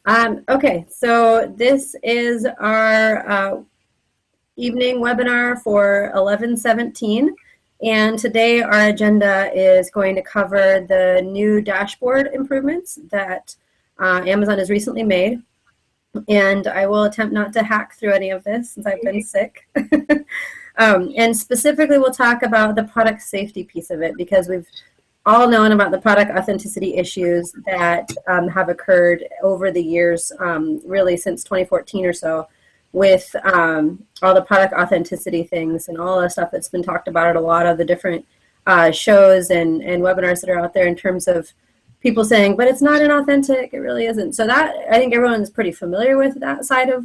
Okay, so this is our evening webinar for 11/17, and today our agenda is going to cover the new dashboard improvements that Amazon has recently made, and I will attempt not to hack through any of this since I've been sick. And specifically we'll talk about the product safety piece of it, because we've all known about the product authenticity issues that have occurred over the years, really since 2014 or so, with all the product authenticity things and all the stuff that's been talked about at a lot of the different shows and webinars that are out there, in terms of people saying, but it's not inauthentic, it really isn't. So that, I think everyone's pretty familiar with that side of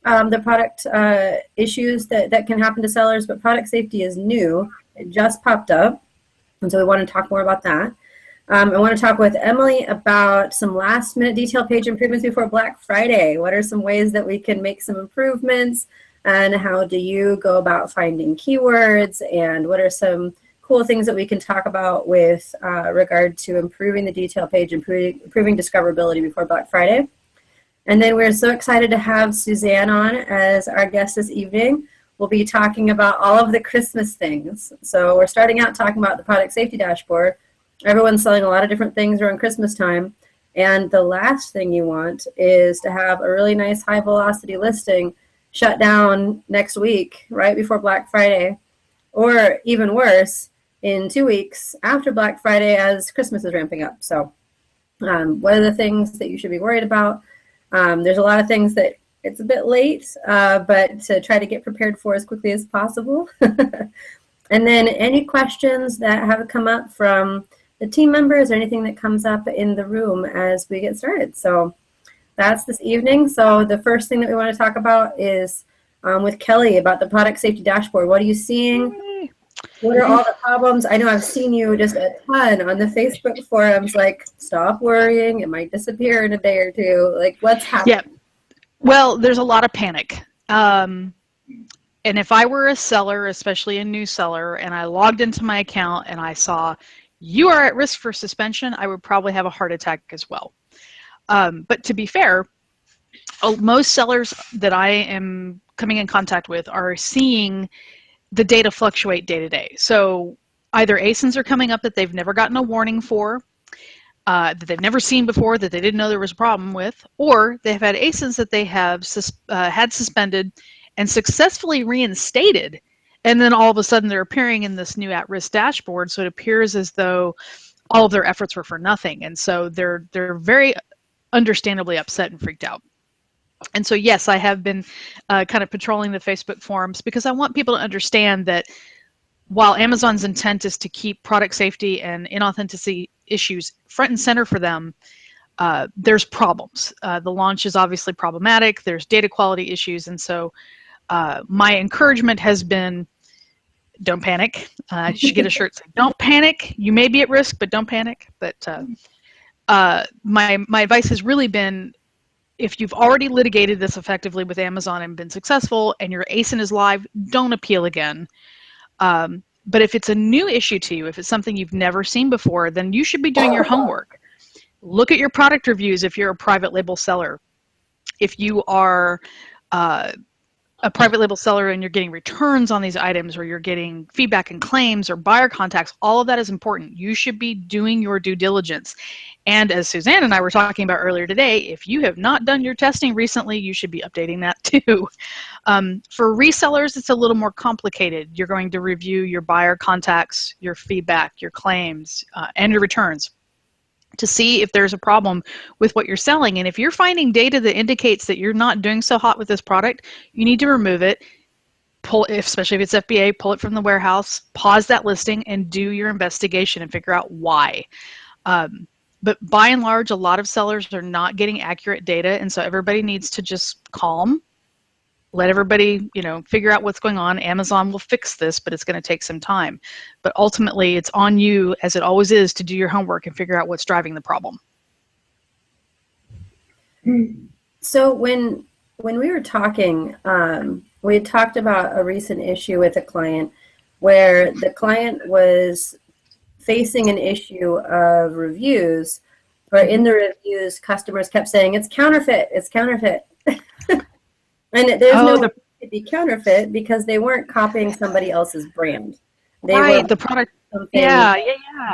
the product issues that can happen to sellers, but product safety is new. It just popped up. And so we want to talk more about that. I want to talk with Emily about some last minute detail page improvements before Black Friday. What are some ways that we can make some improvements, and how do you go about finding keywords, and what are some cool things that we can talk about with regard to improving the detail page, improving discoverability before Black Friday. And then we're so excited to have Suzanne on as our guest this evening. We'll be talking about all of the Christmas things. So we're starting out talking about the product safety dashboard. Everyone's selling a lot of different things around Christmas time. And the last thing you want is to have a really nice high velocity listing shut down next week, right before Black Friday, or even worse, in 2 weeks after Black Friday as Christmas is ramping up. So what are the things that you should be worried about? There's a lot of things that it's a bit late, but to try to get prepared for as quickly as possible. And then any questions that have come up from the team members, or anything that comes up in the room as we get started. So that's this evening. So the first thing that we want to talk about is with Kelly about the product safety dashboard. What are you seeing? What are all the problems? I know I've seen you just a ton on the Facebook forums, like, stop worrying, it might disappear in a day or two. Like, what's happening? Yeah. Well, there's a lot of panic. And if I were a seller, especially a new seller, and I logged into my account and I saw you are at risk for suspension, I would probably have a heart attack as well. But to be fair, most sellers that I am coming in contact with are seeing the data fluctuate day to day. So either ASINs are coming up that they've never gotten a warning for, that they've never seen before, that they didn't know there was a problem with, or they've had ASINs that they have had suspended and successfully reinstated, and then all of a sudden they're appearing in this new at-risk dashboard, so it appears as though all of their efforts were for nothing, and so they're very understandably upset and freaked out. And so yes, I have been kind of patrolling the Facebook forums, because I want people to understand that while Amazon's intent is to keep product safety and inauthenticity issues front and center for them, there's problems. The launch is obviously problematic. There's data quality issues. And so my encouragement has been, don't panic. You should get a shirt saying, don't panic. You may be at risk, but don't panic. But my advice has really been, if you've already litigated this effectively with Amazon and been successful and your ASIN is live, don't appeal again. But if it's a new issue to you, if it's something you've never seen before, then you should be doing your homework. Look at your product reviews if you're a private label seller. If you are a private label seller and you're getting returns on these items, or you're getting feedback and claims or buyer contacts, all of that is important. You should be doing your due diligence. And as Suzanne and I were talking about earlier today, if you have not done your testing recently, you should be updating that too. For resellers, it's a little more complicated. You're going to review your buyer contacts, your feedback, your claims, and your returns to see if there's a problem with what you're selling. And if you're finding data that indicates that you're not doing so hot with this product, you need to remove it. Especially if it's FBA, pull it from the warehouse, pause that listing, and do your investigation and figure out why. But by and large, a lot of sellers are not getting accurate data, and so everybody needs to just calm, let everybody, figure out what's going on. Amazon will fix this, but it's going to take some time. But ultimately, it's on you, as it always is, to do your homework and figure out what's driving the problem. So when we were talking, we had talked about a recent issue with a client where the client was facing an issue of reviews or in the reviews, customers kept saying, it's counterfeit, it's counterfeit. And there's no way it could be counterfeit because they weren't copying somebody else's brand. They were the product. something Yeah.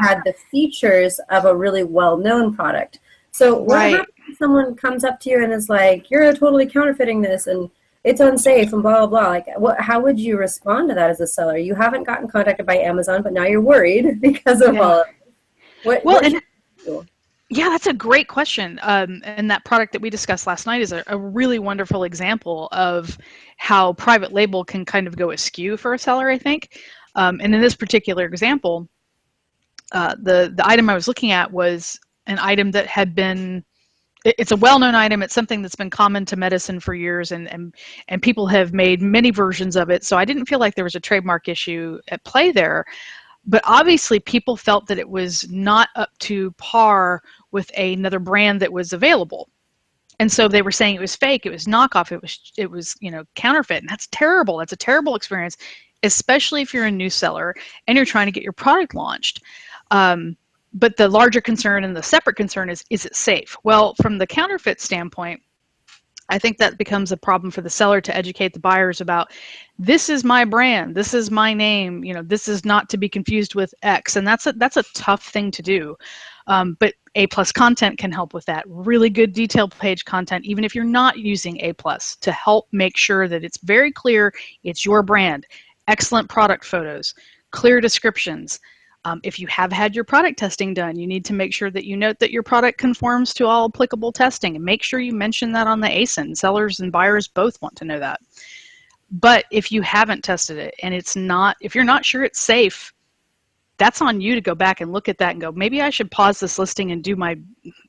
had the features of a really well-known product. So what happens if someone comes up to you and is like, you're totally counterfeiting this and it's unsafe and blah, blah, blah. Like, how would you respond to that as a seller? You haven't gotten contacted by Amazon, but now you're worried because of all of it. Yeah, that's a great question. And that product that we discussed last night is a really wonderful example of how private label can kind of go askew for a seller, I think. And in this particular example, the item I was looking at was an item that had been, it's a well-known item. It's something that's been common to medicine for years, and people have made many versions of it. So I didn't feel like there was a trademark issue at play there. But obviously people felt that it was not up to par with another brand that was available. And so they were saying it was fake, it was knockoff, it was counterfeit. And that's terrible. That's a terrible experience, especially if you're a new seller and you're trying to get your product launched. But the larger concern and the separate concern is it safe? Well, from the counterfeit standpoint, I think that becomes a problem for the seller to educate the buyers about, this is my brand, this is my name, this is not to be confused with X. And that's a tough thing to do. But A+ content can help with that. Really good detail page content, even if you're not using A+, to help make sure that it's very clear it's your brand. Excellent product photos, clear descriptions. If you have had your product testing done, you need to make sure that you note that your product conforms to all applicable testing, and make sure you mention that on the ASIN. Sellers and buyers both want to know that. But if you haven't tested it and if you're not sure it's safe, that's on you to go back and look at that and go, maybe I should pause this listing and do my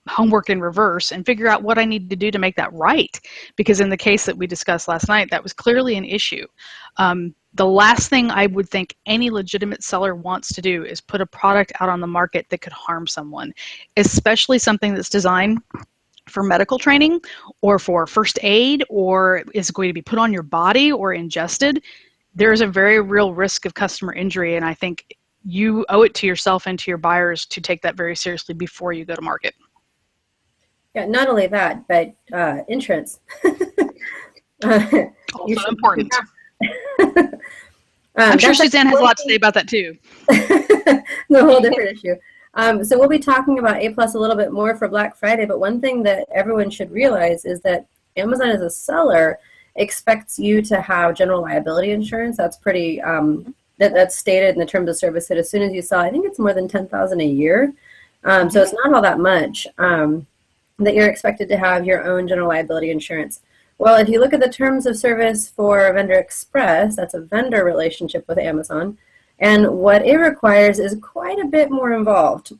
homework in reverse and figure out what I need to do to make that right. Because in the case that we discussed last night, that was clearly an issue. The last thing I would think any legitimate seller wants to do is put a product out on the market that could harm someone, especially something that's designed for medical training or for first aid, or is going to be put on your body or ingested. There's a very real risk of customer injury, and I think you owe it to yourself and to your buyers to take that very seriously before you go to market. Yeah, not only that, but insurance. Also important. I'm sure Suzanne has a lot to say about that too. The whole different issue. So we'll be talking about A+ a little bit more for Black Friday, but one thing that everyone should realize is that Amazon as a seller expects you to have general liability insurance. That's pretty, that's stated in the terms of service that as soon as you sell, I think it's more than $10,000 a year. So it's not all that much that you're expected to have your own general liability insurance. Well, if you look at the terms of service for Vendor Express, that's a vendor relationship with Amazon, and what it requires is quite a bit more involved.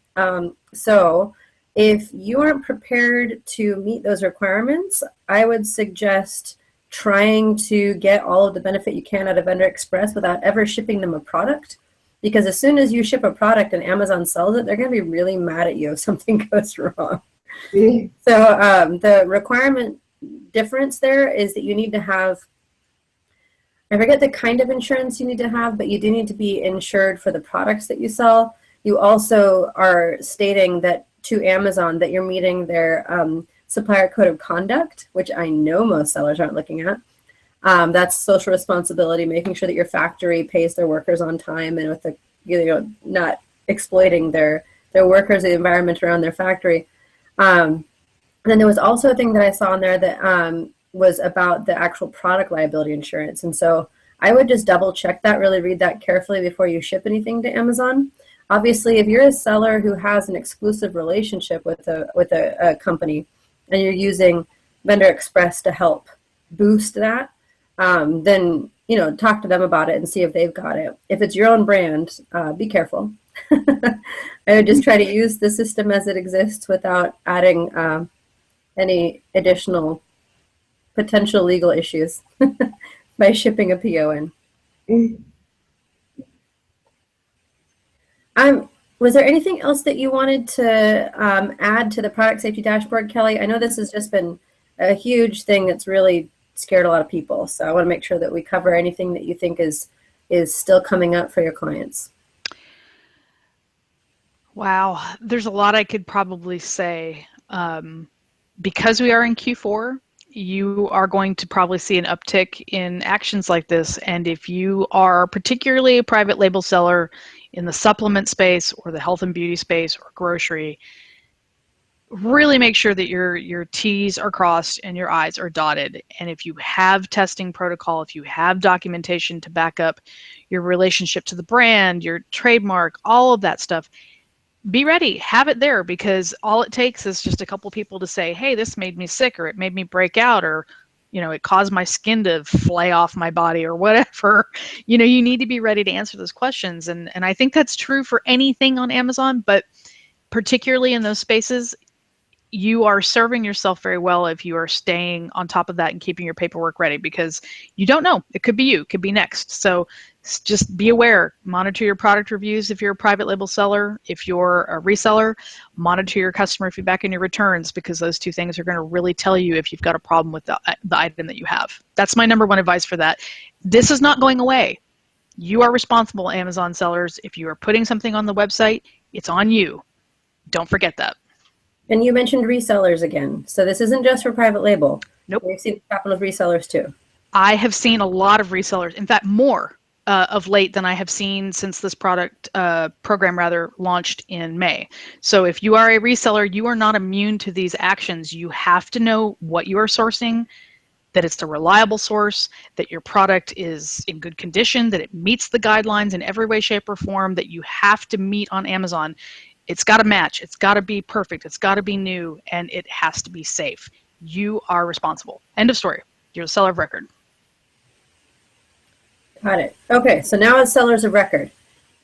So if you aren't prepared to meet those requirements, I would suggest trying to get all of the benefit you can out of Vendor Express without ever shipping them a product. Because as soon as you ship a product and Amazon sells it, they're going to be really mad at you if something goes wrong. So the requirement difference there is that you need to have, I forget the kind of insurance you need to have, but you do need to be insured for the products that you sell. You also are stating that to Amazon that you're meeting their supplier code of conduct, which I know most sellers aren't looking at. That's social responsibility, making sure that your factory pays their workers on time and with the, not exploiting their workers, the environment around their factory. Then there was also a thing that I saw in there that was about the actual product liability insurance. And so I would just double check that, really read that carefully before you ship anything to Amazon. Obviously, if you're a seller who has an exclusive relationship with a company and you're using Vendor Express to help boost that, then talk to them about it and see if they've got it. If it's your own brand, be careful. I would just try to use the system as it exists without adding any additional potential legal issues by shipping a PO in. Was there anything else that you wanted to add to the product safety dashboard, Kelly? I know this has just been a huge thing that's really scared a lot of people. So I want to make sure that we cover anything that you think is still coming up for your clients. Wow, there's a lot I could probably say. Because we are in Q4, you are going to probably see an uptick in actions like this. And if you are particularly a private label seller in the supplement space or the health and beauty space or grocery, really make sure that your T's are crossed and your I's are dotted. And if you have testing protocol, if you have documentation to back up your relationship to the brand, your trademark, all of that stuff, be ready, have it there, because all it takes is just a couple people to say, hey, this made me sick, or it made me break out, or it caused my skin to flay off my body, or whatever. You need to be ready to answer those questions. And I think that's true for anything on Amazon, but particularly in those spaces, you are serving yourself very well if you are staying on top of that and keeping your paperwork ready, because you don't know. It could be you, it could be next. So just be aware, monitor your product reviews if you're a private label seller. If you're a reseller, monitor your customer feedback and your returns, because those two things are going to really tell you if you've got a problem with the item that you have. That's my number one advice for that. This is not going away. You are responsible, Amazon sellers. If you are putting something on the website, it's on you. Don't forget that. And you mentioned resellers again. So this isn't just for private label. Nope. We've seen a couple of resellers too. I have seen a lot of resellers, in fact, more of late than I have seen since this program launched in May. So if you are a reseller, you are not immune to these actions. You have to know what you are sourcing, that it's a reliable source, that your product is in good condition, that it meets the guidelines in every way, shape, or form that you have to meet on Amazon. It's got to match. It's got to be perfect. It's got to be new, and it has to be safe. You are responsible. End of story. You're the seller of record. Got it. Okay, so now as sellers of record,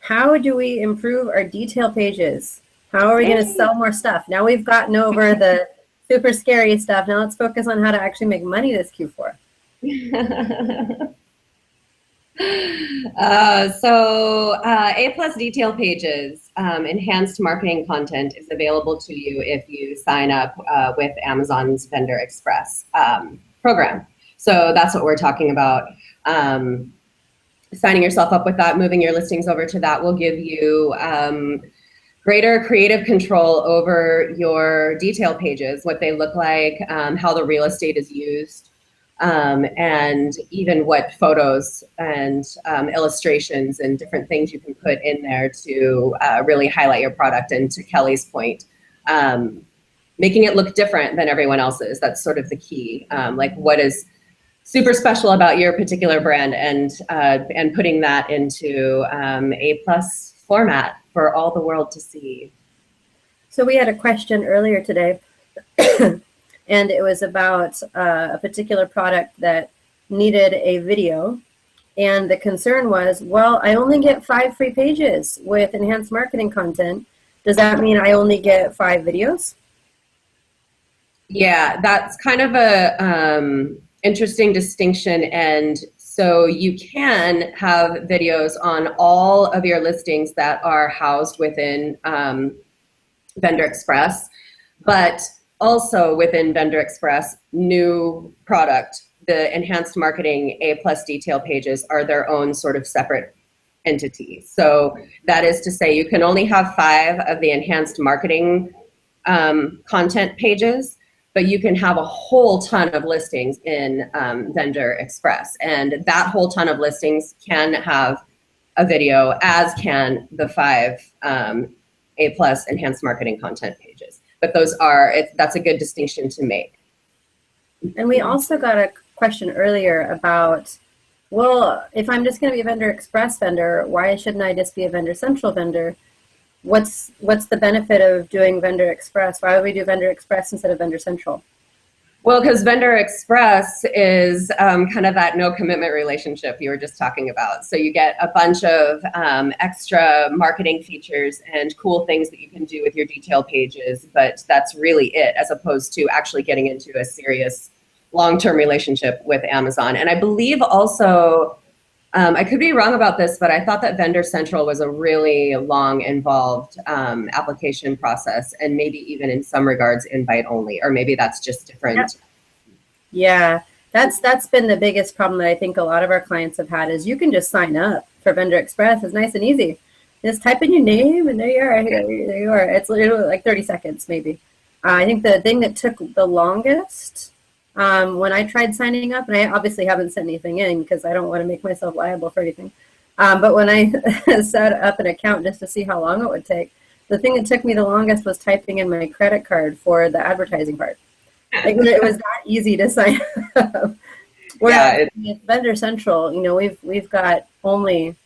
how do we improve our detail pages? How are we going to sell more stuff? Now we've gotten over the super scary stuff. Now let's focus on how to actually make money this Q4. A+ detail pages, enhanced marketing content is available to you if you sign up with Amazon's Vendor Express program. So that's what we're talking about. Signing yourself up with that, moving your listings over to that will give you greater creative control over your detail pages, what they look like, how the real estate is used, and even what photos and illustrations and different things you can put in there to really highlight your product. And to Kelly's point, making it look different than everyone else's. That's sort of the key. Like what is super special about your particular brand, and putting that into A+ format for all the world to see. So we had a question earlier today, and it was about a particular product that needed a video. And the concern was, well, I only get 5 free pages with enhanced marketing content. Does that mean I only get 5 videos? Yeah, that's kind of a interesting distinction. And so you can have videos on all of your listings that are housed within Vendor Express, but also within Vendor Express, new product, the enhanced marketing A+ detail pages are their own sort of separate entity. So that is to say you can only have 5 of the enhanced marketing content pages, but you can have a whole ton of listings in Vendor Express. And that whole ton of listings can have a video, as can the 5 A+ enhanced marketing content pages. But that's a good distinction to make. And we also got a question earlier about, well, if I'm just going to be a Vendor Express vendor, why shouldn't I just be a Vendor Central vendor? What's the benefit of doing Vendor Express? Why would we do Vendor Express instead of Vendor Central? Well, because Vendor Express is kind of that no commitment relationship you were just talking about. So you get a bunch of extra marketing features and cool things that you can do with your detail pages, but that's really it, as opposed to actually getting into a serious long-term relationship with Amazon. And I believe also, I could be wrong about this, but I thought that Vendor Central was a really long, involved application process, and maybe even in some regards invite only, or maybe that's just different. Yeah, that's been the biggest problem that I think a lot of our clients have had, is you can just sign up for Vendor Express. It's nice and easy. Just type in your name, and there you are. There you are. It's literally like 30 seconds, maybe. I think the thing that took the longest when I tried signing up, and I obviously haven't sent anything in because I don't want to make myself liable for anything. But when I set up an account just to see how long it would take, the thing that took me the longest was typing in my credit card for the advertising part. Like, it was that easy to sign up. Whereas with Vendor Central, you know, we've got only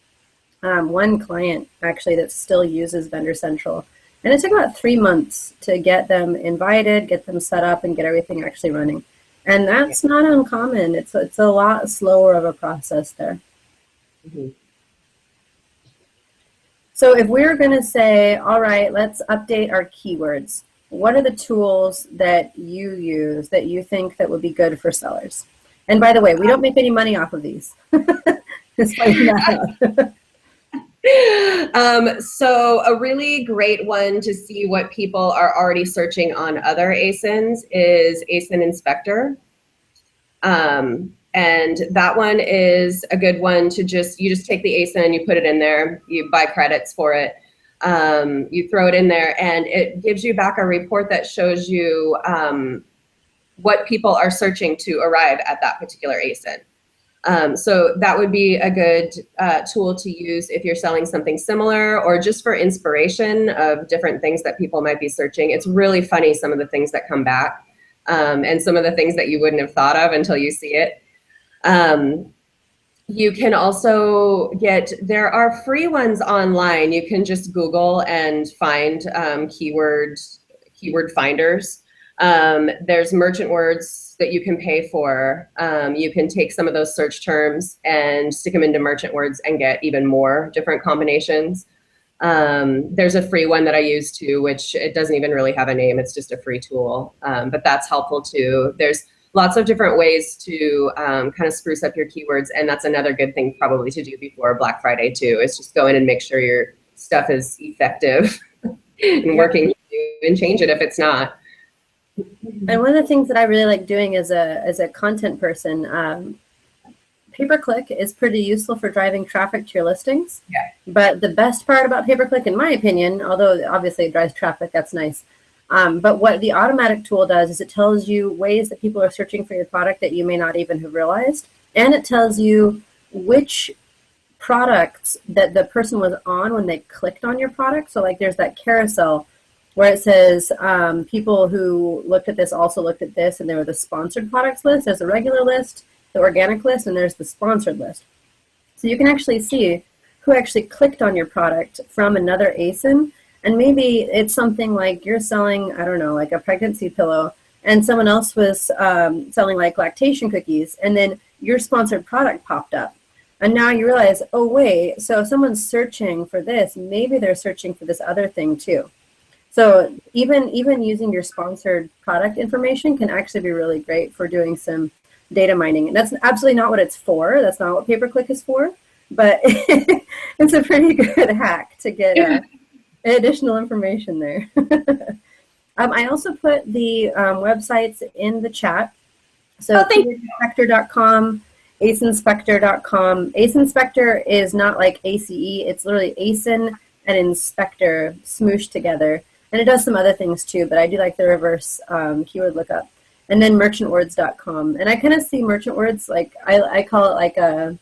one client actually that still uses Vendor Central, and it took about 3 months to get them invited, get them set up, and get everything actually running. And that's not uncommon. It's a lot slower of a process there. Mm-hmm. So if we're going to say, all right, let's update our keywords, what are the tools that you use that you think that would be good for sellers? And by the way, we don't make any money off of these. Just finding that out. So a really great one to see what people are already searching on other ASINs is ASIN Inspector. And that one is a good one to you just take the ASIN, you put it in there, you buy credits for it, you throw it in there, and it gives you back a report that shows you what people are searching to arrive at that particular ASIN. So that would be a good tool to use if you're selling something similar, or just for inspiration of different things that people might be searching. It's really funny, some of the things that come back, and some of the things that you wouldn't have thought of until you see it. You can also there are free ones online. You can just Google and find keyword finders. There's merchant words that you can pay for. You can take some of those search terms and stick them into merchant words and get even more different combinations. There's a free one that I use too, which it doesn't even really have a name. It's just a free tool, but that's helpful too. There's lots of different ways to kind of spruce up your keywords, and that's another good thing probably to do before Black Friday too, is just go in and make sure your stuff is effective and working, and change it if it's not. And one of the things that I really like doing as a content person, pay-per-click is pretty useful for driving traffic to your listings. Yeah. But the best part about pay-per-click, in my opinion, although obviously it drives traffic, that's nice. But what the automatic tool does is it tells you ways that people are searching for your product that you may not even have realized. And it tells you which products that the person was on when they clicked on your product. So like there's that carousel where it says people who looked at this also looked at this, and there was the sponsored products list. There's a regular list, the organic list, and there's the sponsored list. So you can actually see who actually clicked on your product from another ASIN. And maybe it's something like you're selling, I don't know, like a pregnancy pillow, and someone else was selling like lactation cookies, and then your sponsored product popped up. And now you realize, oh wait, so if someone's searching for this, maybe they're searching for this other thing too. So even using your sponsored product information can actually be really great for doing some data mining. And that's absolutely not what it's for. That's not what pay-per-click is for, but it's a pretty good hack to get additional information there. I also put the websites in the chat. So keywordinspector.com, ACEinspector.com. ACEinspector is not like ACE, it's literally ASIN and Inspector smooshed together. And it does some other things too, but I do like the reverse keyword lookup. And then merchantwords.com. And I kind of see merchant words, like I call it like a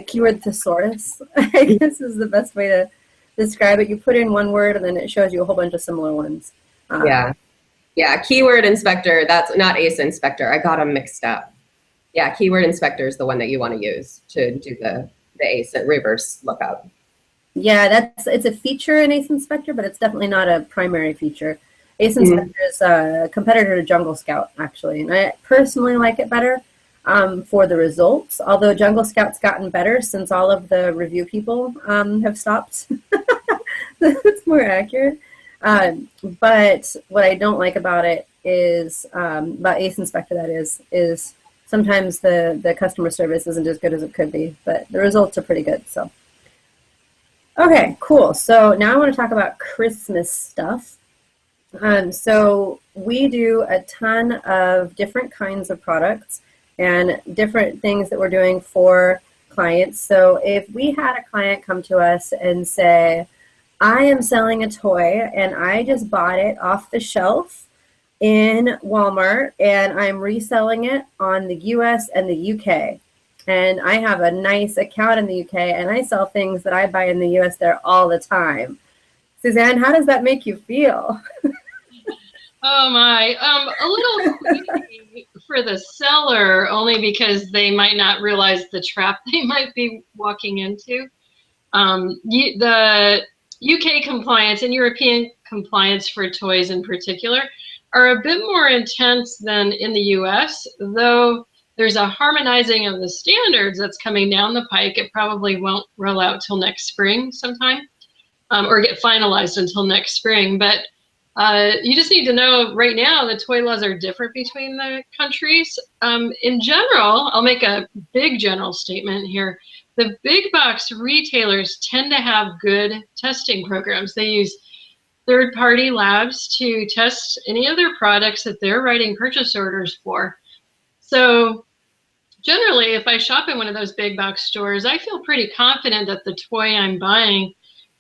keyword thesaurus, I guess is the best way to describe it. You put in one word and then it shows you a whole bunch of similar ones. Yeah, keyword inspector, that's not ACE inspector. I got them mixed up. Yeah, keyword inspector is the one that you want to use to do the ACE reverse lookup. Yeah, it's a feature in ACE Inspector, but it's definitely not a primary feature. ACE Inspector is a competitor to Jungle Scout, actually, and I personally like it better for the results, although Jungle Scout's gotten better since all of the review people have stopped. It's more accurate. But what I don't like about it is, about ACE Inspector that is sometimes the customer service isn't as good as it could be, but the results are pretty good, so. Okay, cool. So now I want to talk about Christmas stuff. So we do a ton of different kinds of products and different things that we're doing for clients. So if we had a client come to us and say, I am selling a toy, and I just bought it off the shelf in Walmart, and I'm reselling it on the US and the UK. And I have a nice account in the UK, and I sell things that I buy in the US there all the time. Suzanne, how does that make you feel? Oh my, a little queasy for the seller, only because they might not realize the trap they might be walking into. The UK compliance and European compliance for toys in particular are a bit more intense than in the US, though there's a harmonizing of the standards that's coming down the pike. It probably won't roll out till next spring sometime, or get finalized until next spring. But you just need to know right now the toy laws are different between the countries. In general, I'll make a big general statement here. The big box retailers tend to have good testing programs. They use third-party labs to test any of their products that they're writing purchase orders for. So generally, if I shop in one of those big box stores, I feel pretty confident that the toy I'm buying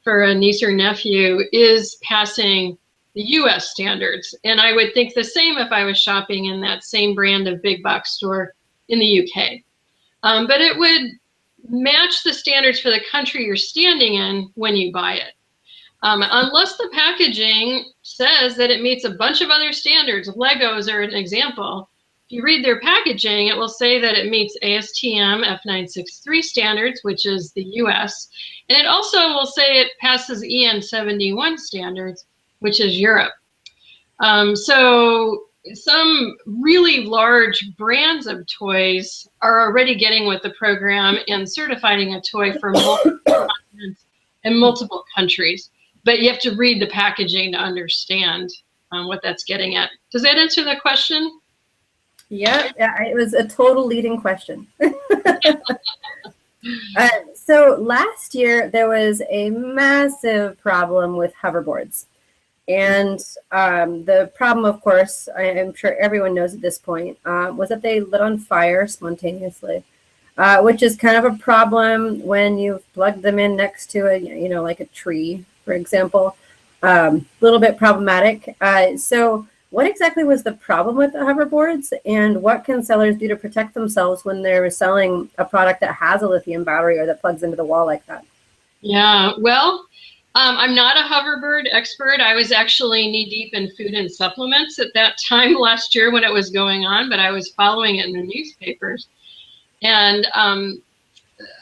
for a niece or nephew is passing the US standards. And I would think the same if I was shopping in that same brand of big box store in the UK. But it would match the standards for the country you're standing in when you buy it. Unless the packaging says that it meets a bunch of other standards. Legos are an example. If you read their packaging, it will say that it meets ASTM F963 standards, which is the US. And it also will say it passes EN 71 standards, which is Europe. So some really large brands of toys are already getting with the program and certifying a toy for multiple continents and multiple countries. But you have to read the packaging to understand what that's getting at. Does that answer the question? Yeah, it was a total leading question. So last year, there was a massive problem with hoverboards. And the problem, of course, I'm sure everyone knows at this point, was that they lit on fire spontaneously, which is kind of a problem when you've plugged them in next to a, like a tree, for example. A little bit problematic. So what exactly was the problem with the hoverboards, and what can sellers do to protect themselves when they're selling a product that has a lithium battery or that plugs into the wall like that? Yeah, well, I'm not a hoverboard expert. I was actually knee-deep in food and supplements at that time last year when it was going on, but I was following it in the newspapers. And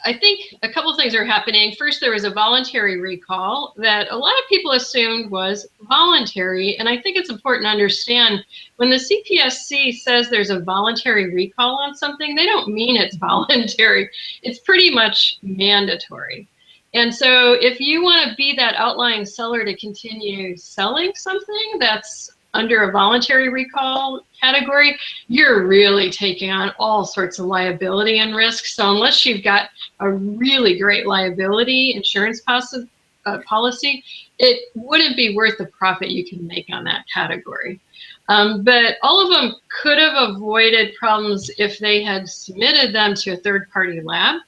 I think a couple of things are happening. First, there was a voluntary recall that a lot of people assumed was voluntary. And I think it's important to understand when the CPSC says there's a voluntary recall on something, they don't mean it's voluntary. It's pretty much mandatory. And so if you want to be that outlying seller to continue selling something that's under a voluntary recall category, you're really taking on all sorts of liability and risk. So unless you've got a really great liability insurance policy, it wouldn't be worth the profit you can make on that category. But all of them could have avoided problems if they had submitted them to a third-party lab.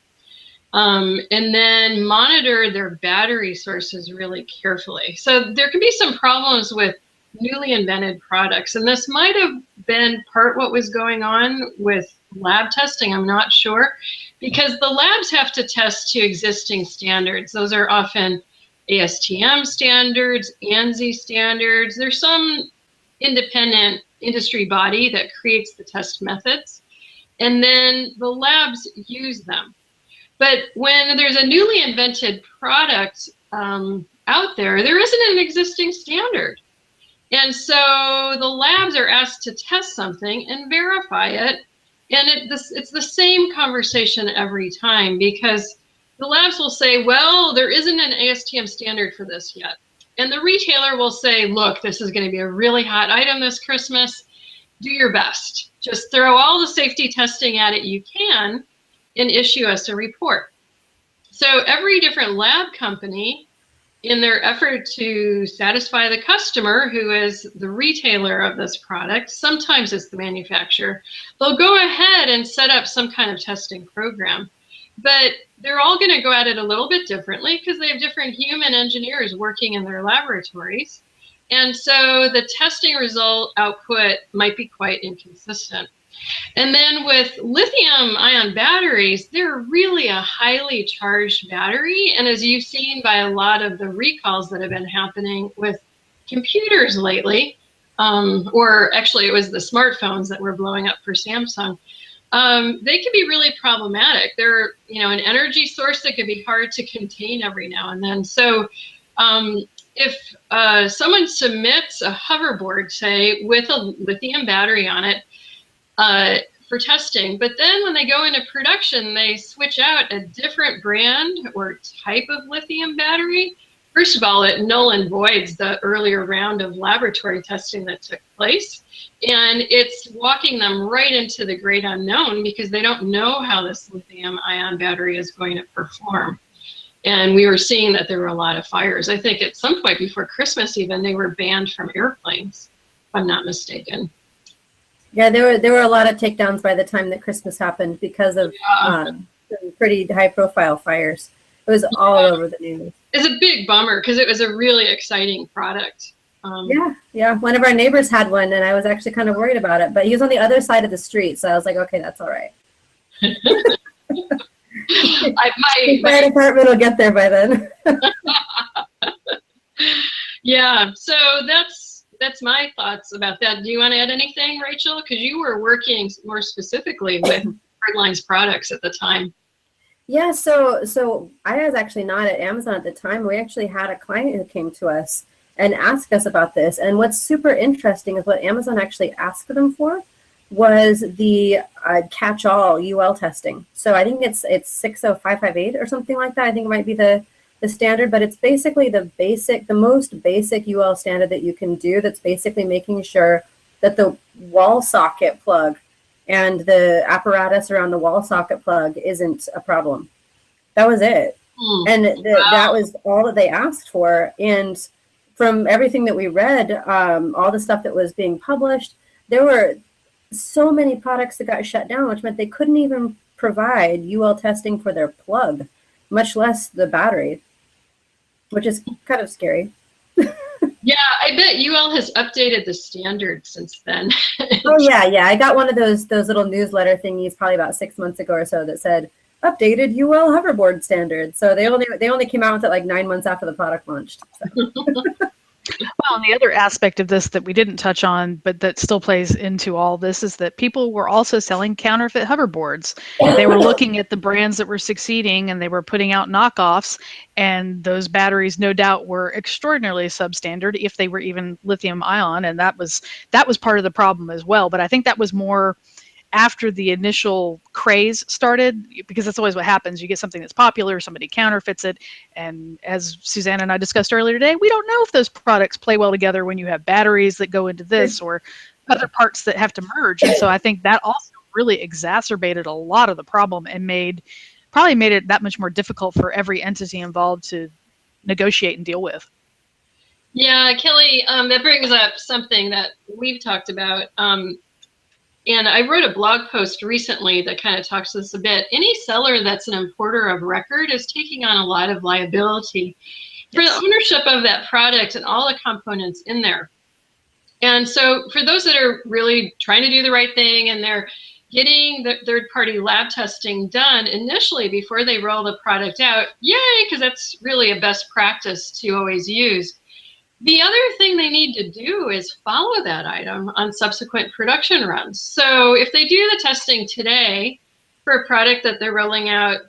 And then monitor their battery sources really carefully. So there can be some problems with newly invented products, and this might have been part what was going on with lab testing. I'm not sure, because the labs have to test to existing standards. Those are often ASTM standards, ANSI standards. There's some independent industry body that creates the test methods, and then the labs use them. But when there's a newly invented product out there, there isn't an existing standard. And so the labs are asked to test something and verify it. And it's the same conversation every time, because the labs will say, well, there isn't an ASTM standard for this yet. And the retailer will say, look, this is going to be a really hot item this Christmas. Do your best. Just throw all the safety testing at it you can and issue us a report. So every different lab company, in their effort to satisfy the customer, who is the retailer of this product, sometimes it's the manufacturer, they'll go ahead and set up some kind of testing program. But they're all going to go at it a little bit differently because they have different human engineers working in their laboratories. And so the testing result output might be quite inconsistent. And then with lithium ion batteries, they're really a highly charged battery. And as you've seen by a lot of the recalls that have been happening with computers lately, or actually it was the smartphones that were blowing up for Samsung, they can be really problematic. They're, an energy source that could be hard to contain every now and then. So if someone submits a hoverboard, say, with a lithium battery on it for testing, but then when they go into production, they switch out a different brand or type of lithium battery, first of all, it null and voids the earlier round of laboratory testing that took place. And it's walking them right into the great unknown because they don't know how this lithium ion battery is going to perform. And we were seeing that there were a lot of fires. I think at some point before Christmas even, they were banned from airplanes, if I'm not mistaken. Yeah, there were a lot of takedowns by the time that Christmas happened because of some pretty high-profile fires. It was all over the news. It's a big bummer because it was a really exciting product. Yeah. One of our neighbors had one, and I was actually kind of worried about it. But he was on the other side of the street, so I was like, okay, that's all right. My fire department will get there by then. Yeah, so that's my thoughts about that. Do you want to add anything, Rachel? Because you were working more specifically with Hardline's products at the time. Yeah, so I was actually not at Amazon at the time. We actually had a client who came to us and asked us about this. And what's super interesting is what Amazon actually asked them for was the catch-all UL testing. So I think it's 60558 or something like that. I think it might be the standard, but it's basically the most basic UL standard that you can do. That's basically making sure that the wall socket plug and the apparatus around the wall socket plug isn't a problem. That was it. And that was all that they asked for. And from everything that we read, all the stuff that was being published, there were so many products that got shut down, which meant they couldn't even provide UL testing for their plug, much less the battery, which is kind of scary. Yeah, I bet UL has updated the standard since then. Oh yeah. I got one of those little newsletter thingies probably about 6 months ago or so that said updated UL hoverboard standard. So they only came out with it like 9 months after the product launched. So. Well, and the other aspect of this that we didn't touch on, but that still plays into all this, is that people were also selling counterfeit hoverboards. They were looking at the brands that were succeeding, and they were putting out knockoffs, and those batteries no doubt were extraordinarily substandard if they were even lithium ion, and that was part of the problem as well. But I think that was more after the initial craze started, because that's always what happens. You get something that's popular, somebody counterfeits it, and as Suzanne and I discussed earlier today, we don't know if those products play well together when you have batteries that go into this or other parts that have to merge. And so I think that also really exacerbated a lot of the problem and probably made it that much more difficult for every entity involved to negotiate and deal with. Yeah, Kelly, that brings up something that we've talked about. And I wrote a blog post recently that kind of talks to this a bit. Any seller that's an importer of record is taking on a lot of liability for the ownership of that product and all the components in there. And so for those that are really trying to do the right thing and they're getting the third-party lab testing done initially before they roll the product out, yay, because that's really a best practice to always use. The other thing they need to do is follow that item on subsequent production runs. So if they do the testing today for a product that they're rolling out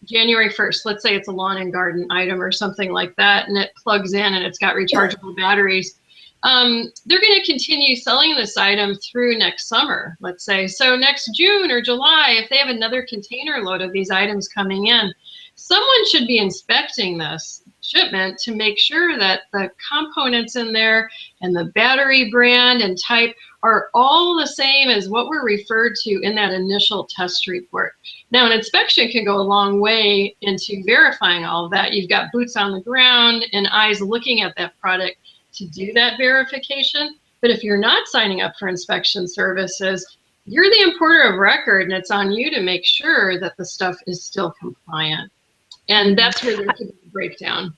January 1st, let's say it's a lawn and garden item or something like that, and it plugs in and it's got rechargeable batteries, they're going to continue selling this item through next summer, let's say. So next June or July, if they have another container load of these items coming in, someone should be inspecting this shipment to make sure that the components in there and the battery brand and type are all the same as what were referred to in that initial test report. Now, an inspection can go a long way into verifying all of that. You've got boots on the ground and eyes looking at that product to do that verification. But if you're not signing up for inspection services, you're the importer of record, and it's on you to make sure that the stuff is still compliant. And that's where there could be a breakdown.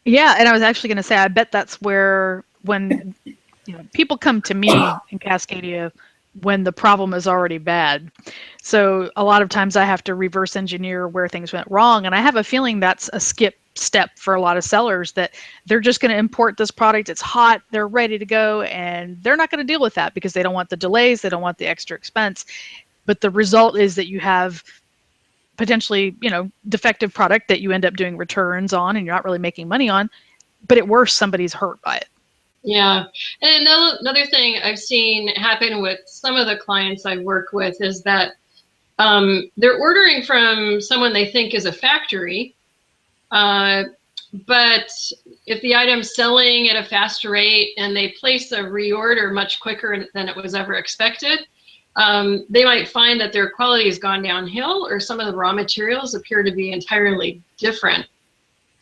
Yeah, and I was actually going to say, I bet that's where when people come to me in Cascadia when the problem is already bad. So a lot of times I have to reverse engineer where things went wrong, and I have a feeling that's a skip step for a lot of sellers, that they're just going to import this product. It's hot, they're ready to go, and they're not going to deal with that because they don't want the delays, they don't want the extra expense. But the result is that you have potentially, defective product that you end up doing returns on and you're not really making money on, but at worst, somebody's hurt by it. Yeah. And another thing I've seen happen with some of the clients I work with is that they're ordering from someone they think is a factory, but if the item's selling at a faster rate and they place a reorder much quicker than it was ever expected, they might find that their quality has gone downhill, or some of the raw materials appear to be entirely different.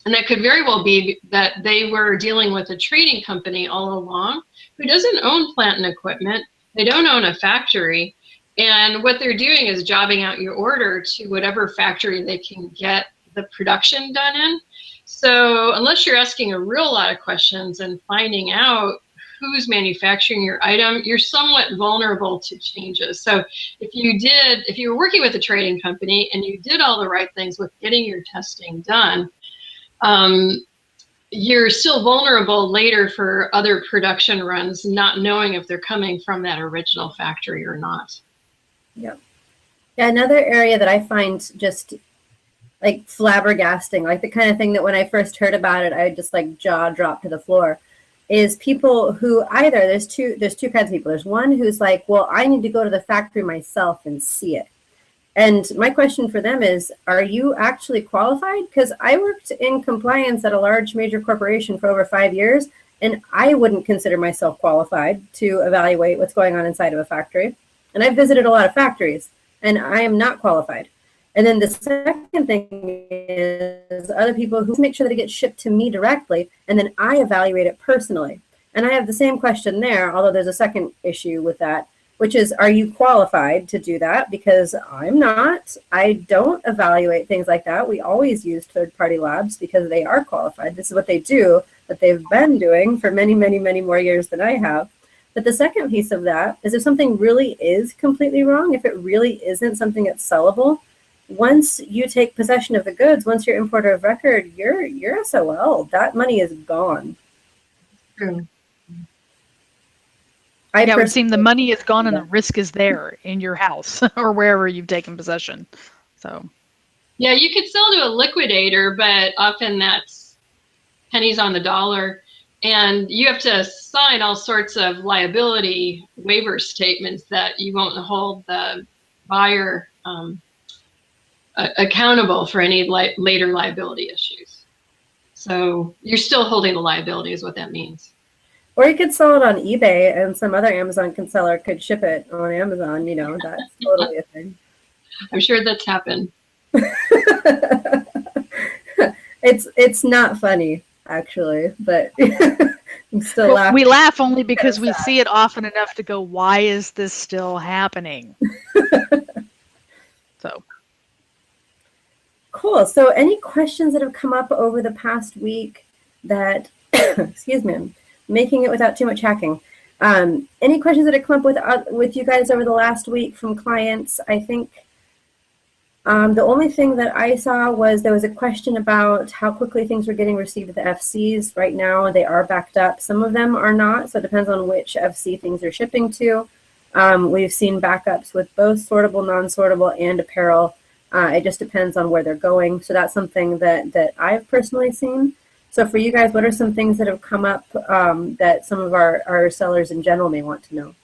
And that could very well be that they were dealing with a trading company all along who doesn't own plant and equipment. They don't own a factory. And what they're doing is jobbing out your order to whatever factory they can get the production done in. So unless you're asking a real lot of questions and finding out who's manufacturing your item, you're somewhat vulnerable to changes. So if you were working with a trading company and you did all the right things with getting your testing done, you're still vulnerable later for other production runs, not knowing if they're coming from that original factory or not. Yeah. Yeah, another area that I find just like flabbergasting, like the kind of thing that when I first heard about it, I would just like jaw drop to the floor, is people who either, there's two kinds of people. There's one who's like, well, I need to go to the factory myself and see it. And my question for them is, are you actually qualified? Because I worked in compliance at a large major corporation for over 5 years, and I wouldn't consider myself qualified to evaluate what's going on inside of a factory. And I've visited a lot of factories, and I am not qualified. And then the second thing is other people who make sure that it gets shipped to me directly, and then I evaluate it personally. And I have the same question there, although there's a second issue with that, which is, are you qualified to do that? Because I'm not. I don't evaluate things like that. We always use third-party labs because they are qualified. This is what they do, that they've been doing for many, many, many more years than I have. But the second piece of that is if something really is completely wrong, if it really isn't something that's sellable, once you take possession of the goods, once you're importer of record, you're SOL. That money is gone. True. Yeah, we've seen the money is gone and the risk is there in your house or wherever you've taken possession. So, yeah, you could sell to a liquidator, but often that's pennies on the dollar. And you have to sign all sorts of liability waiver statements that you won't hold the buyer accountable for any later liability issues. So you're still holding the liability is what that means. Or you could sell it on eBay and some other Amazon seller could ship it on Amazon, that's totally a thing. I'm sure that's happened. It's not funny, actually, but I'm still laughing. We laugh only because we see it often enough to go, why is this still happening? So. Cool. So any questions that have come up over the past week that, excuse me, making it without too much hacking. Any questions that have come up with you guys over the last week from clients? I think the only thing that I saw was there was a question about how quickly things were getting received at the FCs. Right now they are backed up. Some of them are not, so it depends on which FC things are shipping to. We've seen backups with both sortable, non-sortable, and apparel. It just depends on where they're going. So that's something that I've personally seen. So for you guys, what are some things that have come up that some of our sellers in general may want to know?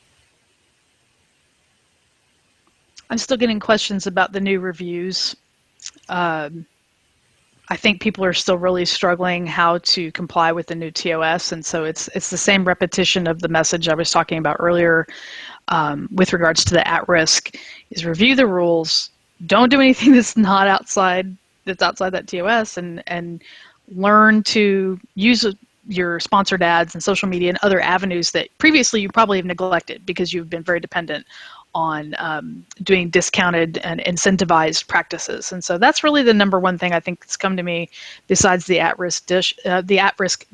I'm still getting questions about the new reviews. I think people are still really struggling how to comply with the new TOS, and so it's the same repetition of the message I was talking about earlier with regards to the at-risk, is review the rules, don't do anything that's not outside that TOS, and learn to use your sponsored ads and social media and other avenues that previously you probably have neglected because you've been very dependent doing discounted and incentivized practices. And so that's really the number one thing I think that's come to me, besides the at-risk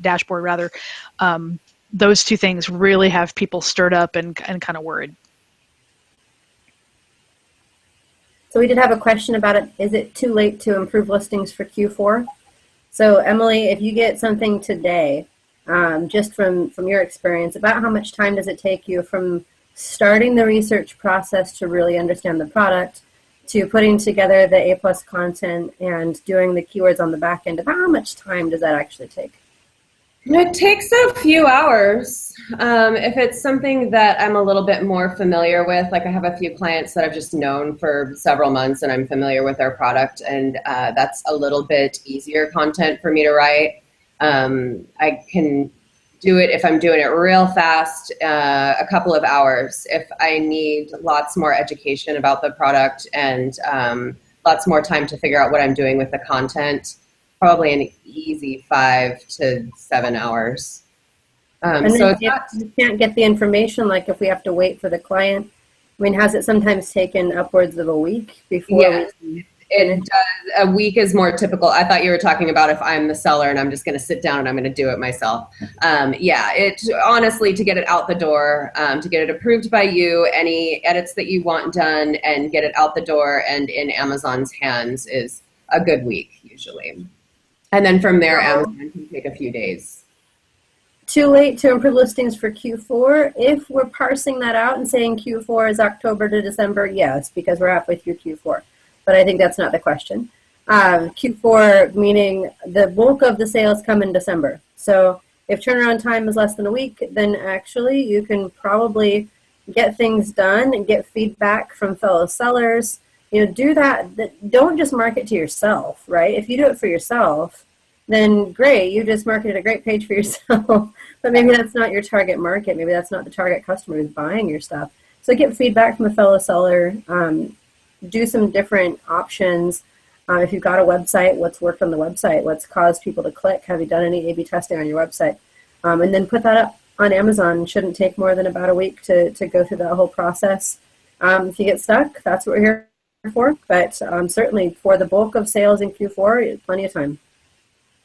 dashboard rather. Those two things really have people stirred up and kind of worried. So we did have a question about it. Is it too late to improve listings for Q4? So Emily, if you get something today, just from your experience, about how much time does it take you from starting the research process to really understand the product to putting together the A+ content and doing the keywords on the back end? About how much time does that actually take? It takes a few hours. If it's something that I'm a little bit more familiar with, like I have a few clients that I've just known for several months and I'm familiar with their product, and that's a little bit easier content for me to write. I can do it if I'm doing it real fast, a couple of hours. If I need lots more education about the product and lots more time to figure out what I'm doing with the content, probably an easy 5 to 7 hours. And so if you can't get the information, like if we have to wait for the client, I mean, has it sometimes taken upwards of a week before? Yeah, it does. A week is more typical. I thought you were talking about if I'm the seller and I'm just going to sit down and I'm going to do it myself. Yeah, it honestly, to get it out the door, to get it approved by you, any edits that you want done, and get it out the door and in Amazon's hands is a good week usually. And then from there, Amazon can take a few days. Too late to improve listings for Q4? If we're parsing that out and saying Q4 is October to December, yes, because we're halfway through Q4. But I think that's not the question. Q4 meaning the bulk of the sales come in December. So if turnaround time is less than a week, then actually you can probably get things done and get feedback from fellow sellers. You know, do that. Don't just market to yourself, right? If you do it for yourself, then great, you just marketed a great page for yourself, but maybe that's not your target market. Maybe that's not the target customer who's buying your stuff. So get feedback from a fellow seller, do some different options. If you've got a website, what's worked on the website? What's caused people to click? Have you done any A/B testing on your website? And then put that up on Amazon. It shouldn't take more than about a week to go through that whole process. If you get stuck, that's what we're here for. But certainly for the bulk of sales in Q4, plenty of time.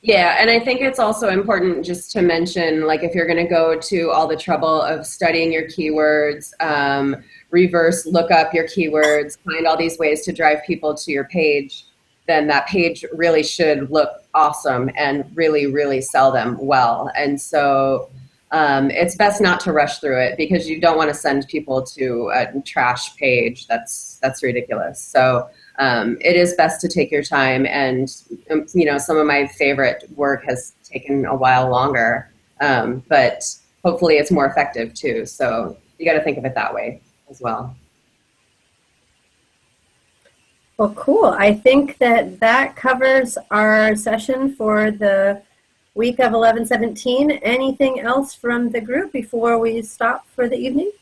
Yeah, and I think it's also important just to mention, like if you're going to go to all the trouble of studying your keywords, reverse look up your keywords, find all these ways to drive people to your page, then that page really should look awesome and really, really sell them well. And so it's best not to rush through it because you don't want to send people to a trash page. That's ridiculous. So it is best to take your time, and you know, some of my favorite work has taken a while longer, but hopefully it's more effective too. So you got to think of it that way as well. Well, cool. I think that covers our session for the week of 11/17. Anything else from the group before we stop for the evening?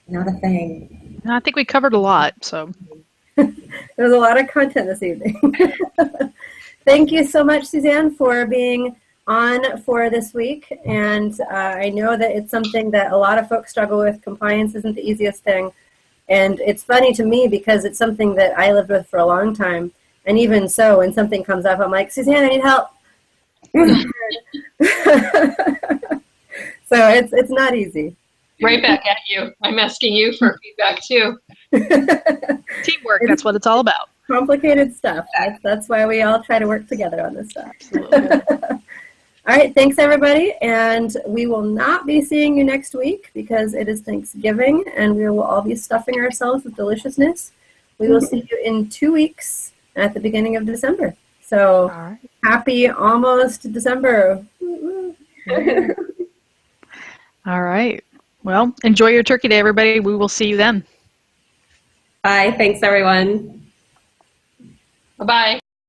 Not a thing. I think we covered a lot. So there's a lot of content this evening. Thank you so much, Suzanne, for being on for this week. And I know that it's something that a lot of folks struggle with. Compliance isn't the easiest thing. And it's funny to me because it's something that I lived with for a long time. And even so, when something comes up, I'm like, Suzanne, I need help. So it's not easy. Right back at you. I'm asking you for feedback too. Teamwork, that's what it's all about. Complicated stuff. That's why we all try to work together on this stuff. All right, thanks everybody. And we will not be seeing you next week because it is Thanksgiving and we will all be stuffing ourselves with deliciousness. We will see you in 2 weeks at the beginning of December. So happy almost December. All right. Well, enjoy your Turkey Day, everybody. We will see you then. Bye. Thanks, everyone. Bye-bye.